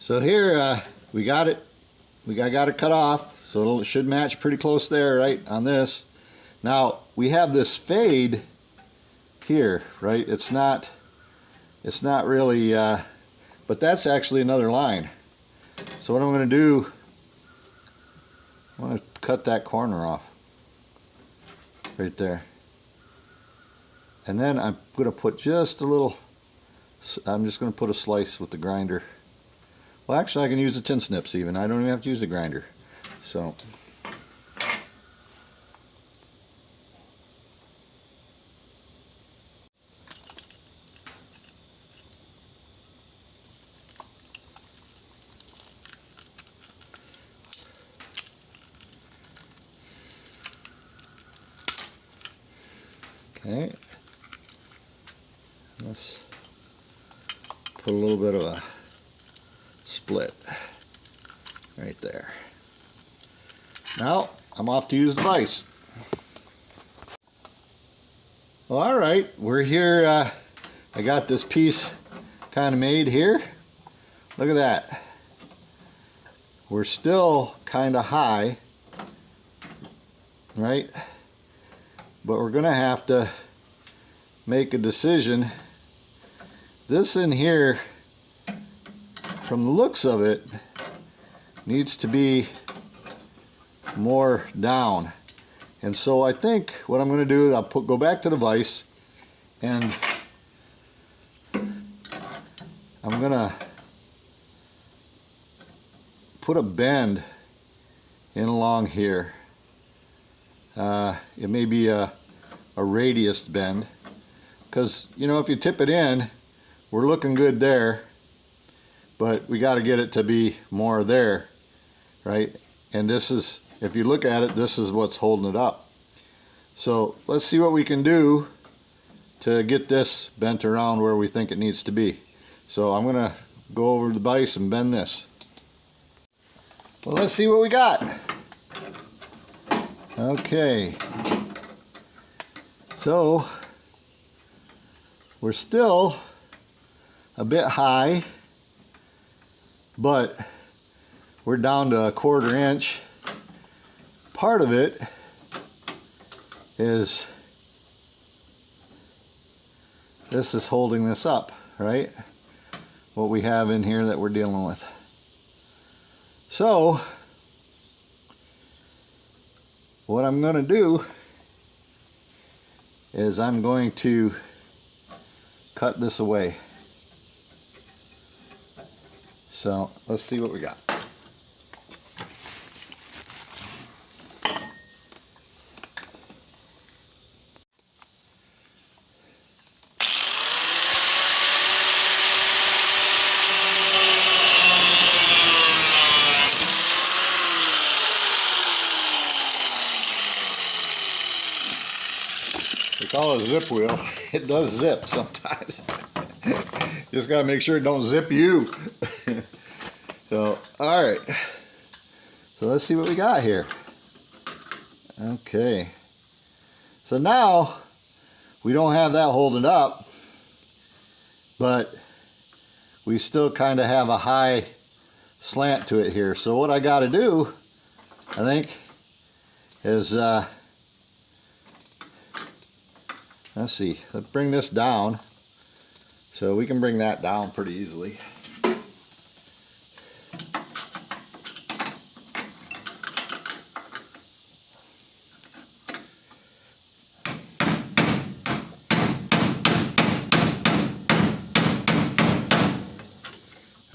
So here we got it. I got it cut off, so it should match pretty close there, right, on this. Now we have this fade here, right? It's not really, but that's actually another line. So what I'm going to do, I'm going to cut that corner off right there, and then I'm going to put just a little. I'm just going to put a slice with the grinder. Well, actually, I can use the tin snips even. I don't even have to use the grinder. So, okay. Let's put a little bit of a split right there. Now I'm off to use the vise. Well, all right, we're here. I got this piece kind of made here. Look at that. We're still kind of high, right? But we're gonna have to make a decision. This in here, from the looks of it, needs to be more down. And so I think what I'm going to do is I'll go back to the vise, and I'm going to put a bend in along here. It may be a radius bend, because you know, if you tip it in, we're looking good there. But we got to get it to be more there, right? And this is, if you look at it, this is what's holding it up. So let's see what we can do to get this bent around where we think it needs to be. So I'm gonna go over the vise and bend this. Well, let's see what we got. Okay. So we're still a bit high, but we're down to 1/4 inch. Part of it is this is holding this up, right? What we have in here that we're dealing with. So what I'm going to do is I'm going to cut this away. So let's see what we got. We call it a zip wheel. It does zip sometimes. Just gotta make sure it don't zip you. So, all right. So let's see what we got here. Okay. So now we don't have that holding up, but we still kind of have a high slant to it here. So what I got to do, I think, is let's see. Let's bring this down. So we can bring that down pretty easily.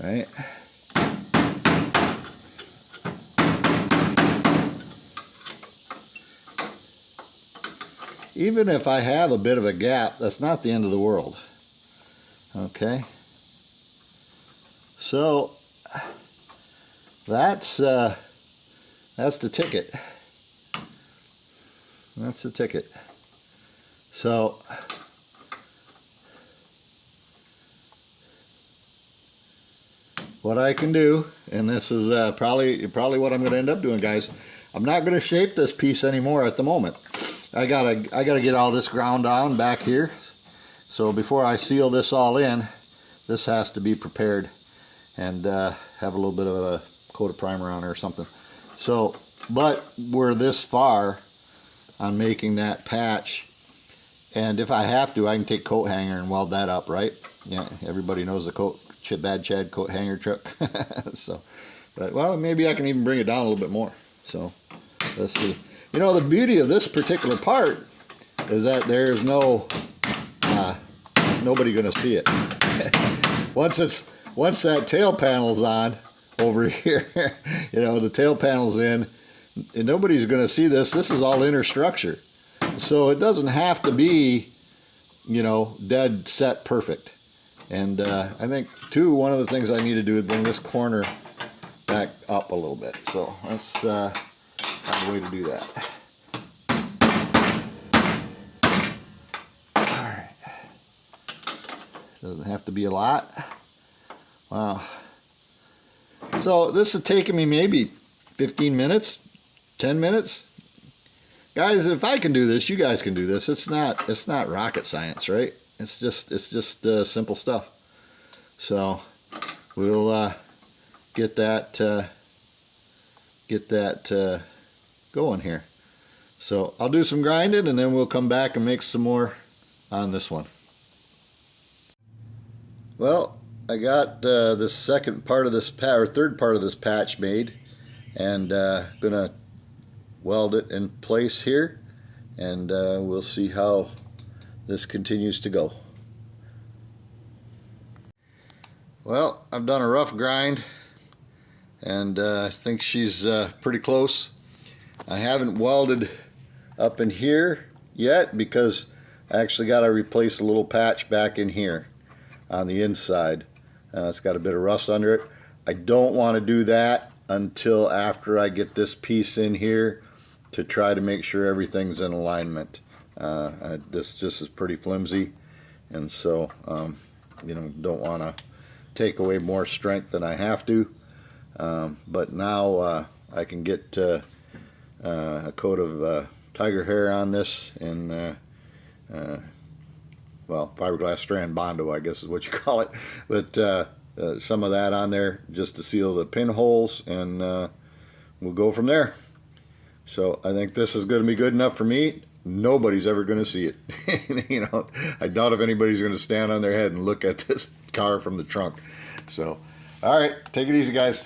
Right. Even if I have a bit of a gap, that's not the end of the world. Okay. So that's the ticket. That's the ticket. So what I can do, and this is probably what I'm going to end up doing, guys. I'm not going to shape this piece anymore at the moment. I gotta get all this ground down back here. So before I seal this all in, this has to be prepared. and have a little bit of a coat of primer on her or something. So, but we're this far on making that patch, and if I have to, I can take coat hanger and weld that up, right? Yeah, everybody knows the Bad Chad coat hanger trick. So, but well, maybe I can even bring it down a little bit more. So, let's see. You know, the beauty of this particular part is that there's nobody going to see it. Once that tail panel's on over here, you know, the tail panel's in, and nobody's going to see this. This is all inner structure, so it doesn't have to be, you know, dead set perfect. And I think too, one of the things I need to do is bring this corner back up a little bit. So let's find a way to do that. Doesn't have to be a lot. Wow. So this is taking me maybe 15 minutes, 10 minutes. Guys, if I can do this, you guys can do this. It's not rocket science, right? It's just simple stuff. So we'll get that going here. So I'll do some grinding, and then we'll come back and make some more on this one. Well, I got this second part of this third part of this patch made, and gonna weld it in place here, and we'll see how this continues to go. Well, I've done a rough grind, and I think she's pretty close. I haven't welded up in here yet because I actually got to replace a little patch back in here on the inside. It's got a bit of rust under it. I don't want to do that until after I get this piece in here to try to make sure everything's in alignment. This just is pretty flimsy, and so you know, don't want to take away more strength than I have to. But now I can get a coat of tiger hair on this, and well, fiberglass strand Bondo, I guess is what you call it, but some of that on there just to seal the pinholes, and we'll go from there. So I think this is going to be good enough for me. Nobody's ever going to see it. You know, I doubt if anybody's going to stand on their head and look at this car from the trunk. So, all right, take it easy, guys.